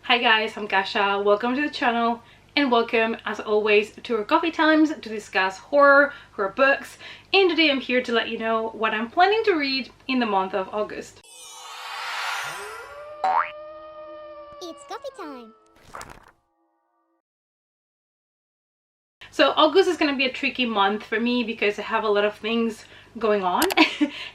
Hi guys, I'm Kasha. Welcome to the channel and welcome as always to our coffee times to discuss horror books, and today I'm here to let you know what I'm planning to read in the month of August. It's coffee time. So August is going to be a tricky month for me because I have a lot of things going on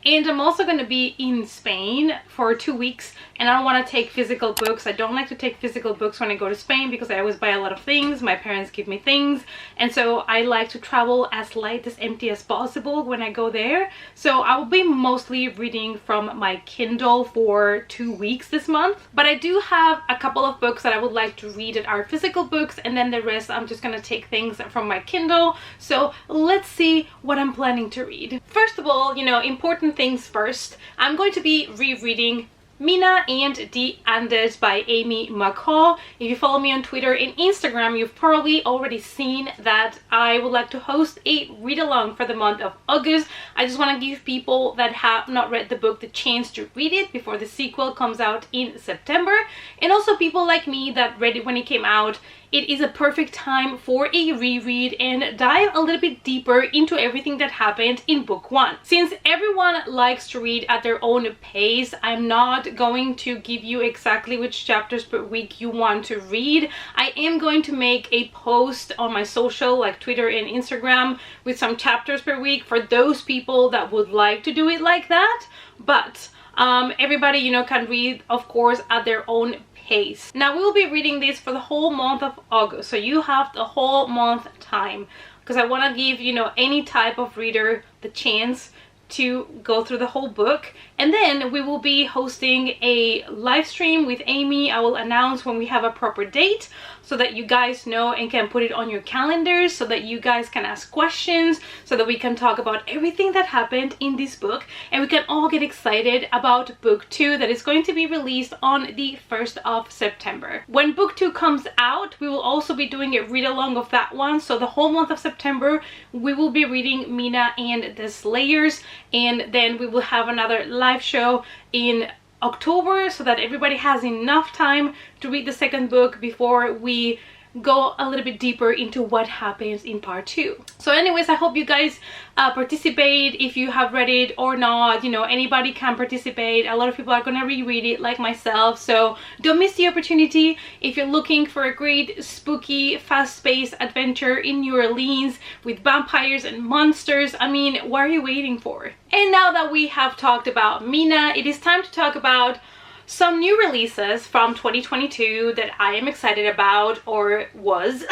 and I'm also going to be in Spain for 2 weeks, and I don't want to take physical books. I don't like to take physical books when I go to Spain because I always buy a lot of things. My parents give me things, and so I like to travel as light, as empty as possible when I go there. So I will be mostly reading from my Kindle for 2 weeks this month, but I do have a couple of books that I would like to read that are physical books, and then the rest I'm just going to take things from my Kindle. So let's see what I'm planning to read. First of all, important things first. I'm going to be rereading Mina and the Andes by Amy McCall. If you follow me on Twitter and Instagram, you've probably already seen that I would like to host a read-along for the month of August. I just want to give people that have not read the book the chance to read it before the sequel comes out in September, and also people like me that read it when it came out. It is a perfect time for a reread and dive a little bit deeper into everything that happened in book one. Since everyone likes to read at their own pace, I'm not going to give you exactly which chapters per week you want to read. I am going to make a post on my social, like Twitter and Instagram, with some chapters per week for those people that would like to do it like that. But everybody, can read, of course, at their own pace. Now we will be reading this for the whole month of August, so you have the whole month time, because I want to give any type of reader the chance to go through the whole book. And then we will be hosting a live stream with Amy. I will announce when we have a proper date so that you guys know and can put it on your calendars, so that you guys can ask questions, so that we can talk about everything that happened in this book, and we can all get excited about book 2 that is going to be released on the 1st of September. When book 2 comes out, we will also be doing a read along of that one. So the whole month of September we will be reading Mina and the Slayers, and then we will have another live show in October so that everybody has enough time to read the second book before we go a little bit deeper into what happens in part 2. So anyways, I hope you guys participate. If you have read it or not, anybody can participate. A lot of people are gonna reread it like myself, so don't miss the opportunity. If you're looking for a great spooky fast-paced adventure in New Orleans with vampires and monsters, I mean, what are you waiting for? And now that we have talked about Mina, it is time to talk about some new releases from 2022 that I am excited about, or was.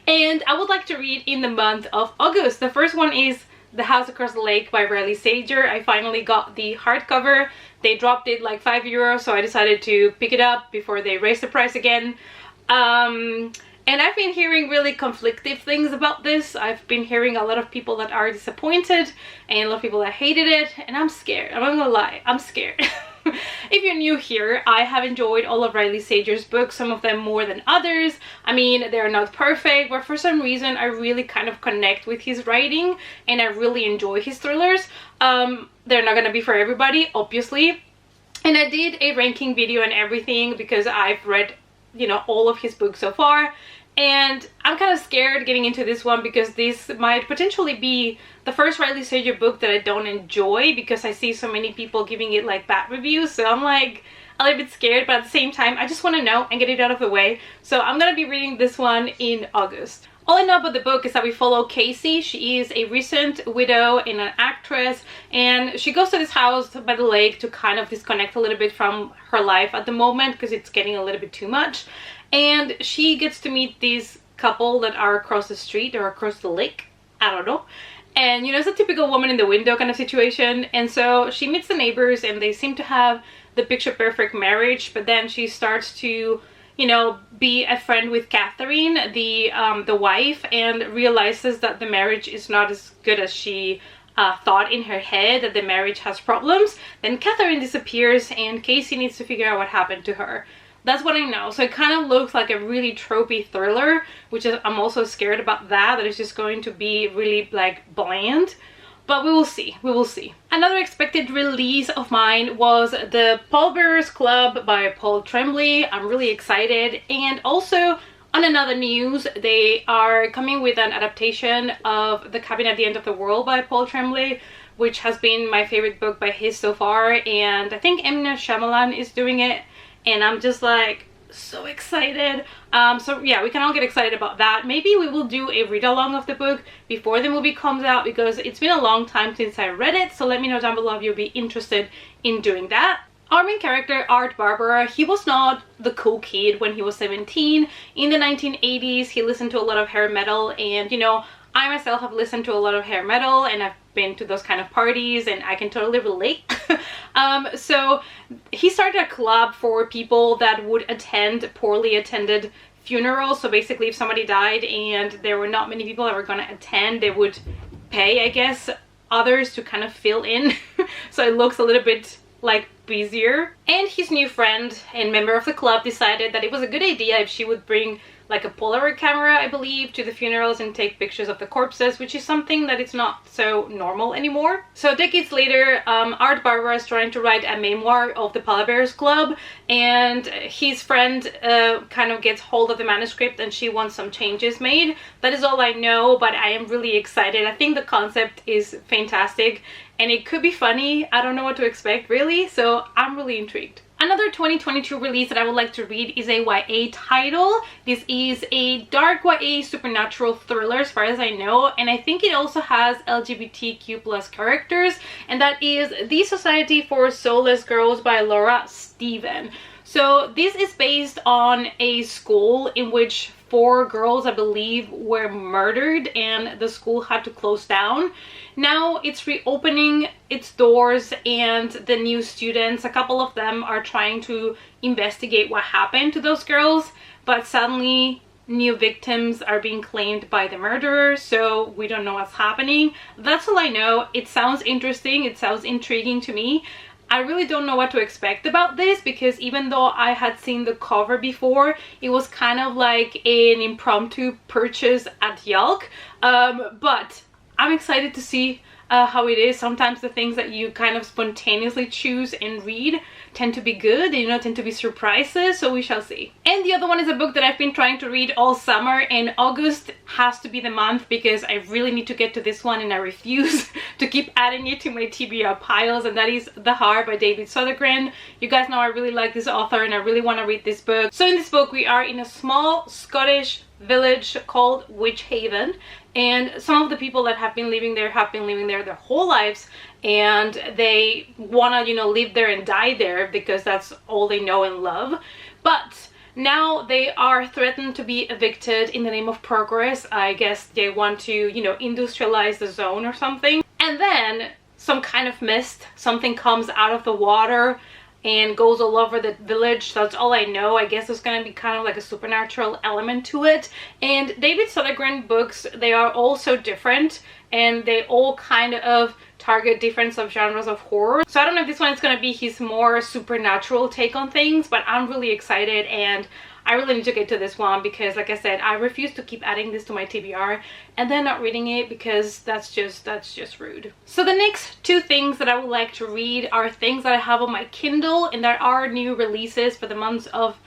And I would like to read in the month of August. The first one is The House Across the Lake by Riley Sager. I finally got the hardcover. They dropped it like €5, so I decided to pick it up before they raise the price again. And I've been hearing really conflicting things about this. I've been hearing a lot of people that are disappointed and a lot of people that hated it, and I'm scared. I'm not gonna lie, I'm scared. If you're new here, I have enjoyed all of Riley Sager's books, some of them more than others. I mean, they're not perfect, but for some reason I really kind of connect with his writing and I really enjoy his thrillers. They're not gonna be for everybody, obviously. And I did a ranking video and everything because I've read, all of his books so far. And I'm kind of scared getting into this one because this might potentially be the first Riley Sager book that I don't enjoy, because I see so many people giving it like bad reviews. So I'm like a little bit scared, but at the same time I just want to know and get it out of the way. So I'm gonna be reading this one in August. All I know about the book is that we follow Casey. She is a recent widow and an actress, and she goes to this house by the lake to kind of disconnect a little bit from her life at the moment because it's getting a little bit too much. And she gets to meet this couple that are across the street or across the lake, I don't know. And it's a typical woman in the window kind of situation. And so she meets the neighbors and they seem to have the picture perfect marriage, but then she starts to be a friend with Catherine, the wife, and realizes that the marriage is not as good as she thought in her head, that the marriage has problems. Then Catherine disappears and Casey needs to figure out what happened to her. That's what I know. So it kind of looks like a really tropey thriller, which is, I'm also scared about that it's just going to be really like bland. but we will see, we will see. Another expected release of mine was the Pallbearers Club by Paul Tremblay. I'm really excited. And also, on another news, they are coming with an adaptation of The Cabin at the End of the World by Paul Tremblay, which has been my favorite book by his so far, and I think M. Night Shyamalan is doing it, and I'm just like so excited. So yeah, we can all get excited about that. Maybe we will do a read-along of the book before the movie comes out, because it's been a long time since I read it, so let me know down below if you'll be interested in doing that. Our main character, Art Barbara, he was not the cool kid when he was 17. In the 1980s, he listened to a lot of hair metal, and you know, I myself have listened to a lot of hair metal, and I've been to those kind of parties, and I can totally relate. So he started a club for people that would attend poorly attended funerals. So basically, if somebody died and there were not many people that were going to attend, they would pay, I guess, others to kind of fill in. So it looks a little bit like busier. And his new friend and member of the club decided that it was a good idea if she would bring like a Polaroid camera, I believe, to the funerals and take pictures of the corpses, which is something that it's not so normal anymore. So decades later, Art Barbara is trying to write a memoir of the Pallbearers Club, and his friend kind of gets hold of the manuscript, and she wants some changes made. That is all I know, but I am really excited. I think the concept is fantastic, and it could be funny. I don't know what to expect, really, so I'm really intrigued. Another 2022 release that I would like to read is a YA title. This is a dark YA supernatural thriller as far as I know, and I think it also has LGBTQ+ characters, and that is The Society for Soulless Girls by Laura Steven. So this is based on a school in which 4 girls, I believe, were murdered, and the school had to close down. Now it's reopening its doors, and the new students, a couple of them, are trying to investigate what happened to those girls, but suddenly new victims are being claimed by the murderer, so we don't know what's happening. That's all I know. It sounds interesting, it sounds intriguing to me. I really don't know what to expect about this, because even though I had seen the cover before, it was kind of like an impromptu purchase at Yelp, but I'm excited to see how it is. Sometimes the things that you kind of spontaneously choose and read tend to be good, you know, tend to be surprises, so we shall see. And the other one is a book that I've been trying to read all summer, and August has to be the month because I really need to get to this one, and I refuse to keep adding it to my TBR piles, and that is The Heart by David Sodergren. You guys know I really like this author, and I really want to read this book. So in this book, we are in a small Scottish village called Witch Haven, and some of the people that have been living there their whole lives, and they want to, you know, live there and die there because that's all they know and love. But now they are threatened to be evicted in the name of progress. I guess they want to, you know, industrialize the zone or something. And then some kind of mist, something comes out of the water and goes all over the village. That's all I know. I guess there's gonna be kind of like a supernatural element to it. And David Sodergren books, they are all so different, and they all kind of target different subgenres of horror. So I don't know if this one is gonna be his more supernatural take on things, but I'm really excited, and I really need to get to this one because, like I said, I refuse to keep adding this to my TBR and then not reading it, because that's just rude. So the next 2 things that I would like to read are things that I have on my Kindle, and there are new releases for the months of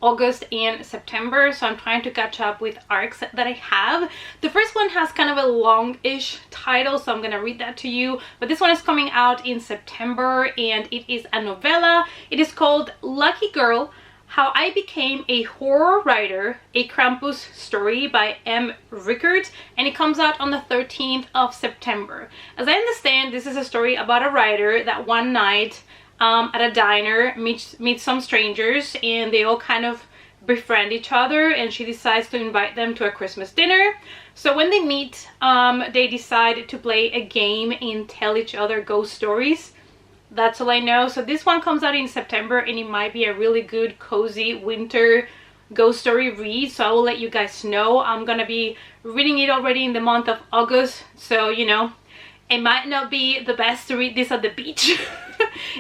August and September, so I'm trying to catch up with arcs that I have. The first one has kind of a long-ish title, so I'm gonna read that to you, but this one is coming out in September, and it is a novella. It is called Lucky Girl: How I Became a Horror Writer, a Krampus Story by M. Rickert, and it comes out on the 13th of September. As I understand, this is a story about a writer that one night at a diner meets some strangers, and they all kind of befriend each other, and she decides to invite them to a Christmas dinner. So when they meet, they decide to play a game and tell each other ghost stories. That's all I know. So this one comes out in September, and it might be a really good cozy winter ghost story read, so I will let you guys know. I'm gonna be reading it already in the month of August, so you know, it might not be the best to read this at the beach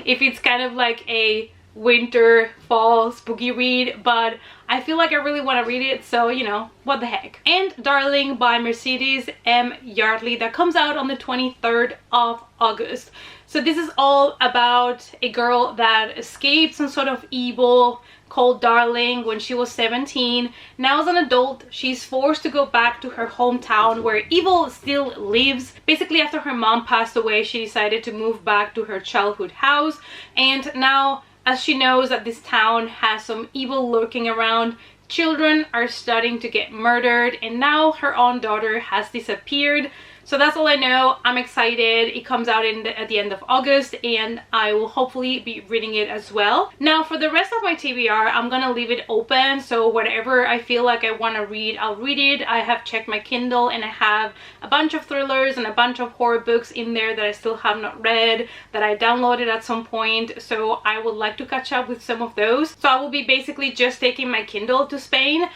if it's kind of like a winter, fall, spooky read, but I feel like I really want to read it, so you know, what the heck. And Darling by Mercedes M. Yardley, that comes out on the 23rd of August. So this is all about a girl that escaped some sort of evil called Darling when she was 17. Now as an adult, she's forced to go back to her hometown where evil still lives. Basically, after her mom passed away, she decided to move back to her childhood house, and now as she knows that this town has some evil lurking around, children are starting to get murdered, and now her own daughter has disappeared. So that's all I know. I'm excited. It comes out at the end of August, and I will hopefully be reading it as well. Now for the rest of my TBR, I'm gonna leave it open, so whatever I feel like I want to read, I'll read it. I have checked my Kindle and I have a bunch of thrillers and a bunch of horror books in there that I still have not read, that I downloaded at some point, so I would like to catch up with some of those. So I will be basically just taking my Kindle to Spain.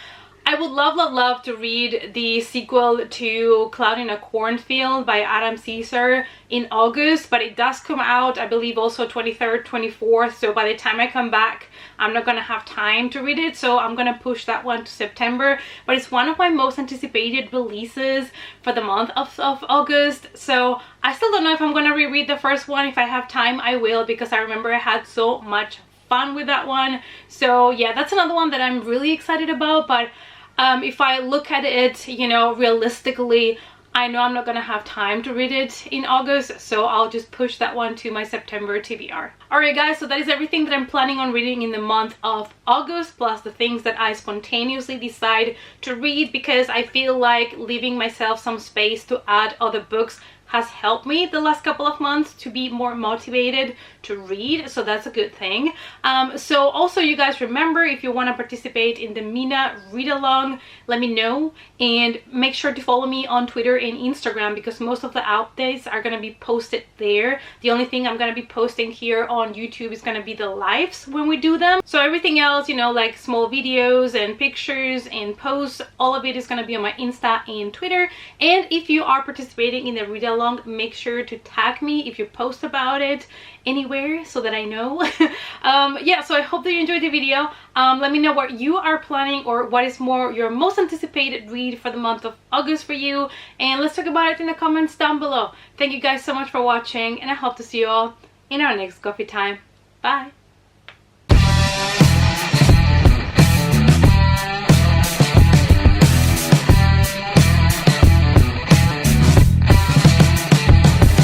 I would love to read the sequel to Cloud in a Cornfield by Adam Caesar in August, but it does come out, I believe, also 23rd, 24th, so by the time I come back, I'm not gonna have time to read it, so I'm gonna push that one to September. But it's one of my most anticipated releases for the month of August, so I still don't know if I'm gonna reread the first one. If I have time, I will, because I remember I had so much fun with that one. So yeah, that's another one that I'm really excited about, but if I look at it, you know, realistically, I know I'm not gonna have time to read it in August, so I'll just push that one to my September TBR. Alright guys, so that is everything that I'm planning on reading in the month of August, plus the things that I spontaneously decide to read, because I feel like leaving myself some space to add other books has helped me the last couple of months to be more motivated to read, so that's a good thing. So also, you guys, remember, if you want to participate in the Mina read along, let me know, and make sure to follow me on Twitter and Instagram, because most of the updates are going to be posted there. The only thing I'm going to be posting here on YouTube is going to be the lives when we do them. So everything else, you know, like small videos and pictures and posts, all of it is going to be on my Insta and Twitter. And if you are participating in the read along, make sure to tag me if you post about it anywhere so that I know. Yeah, so I hope that you enjoyed the video. Let me know what you are planning, or what is your most anticipated read for the month of August for you, and let's talk about it in the comments down below. Thank you guys so much for watching, and I hope to see you all in our next coffee time. Bye.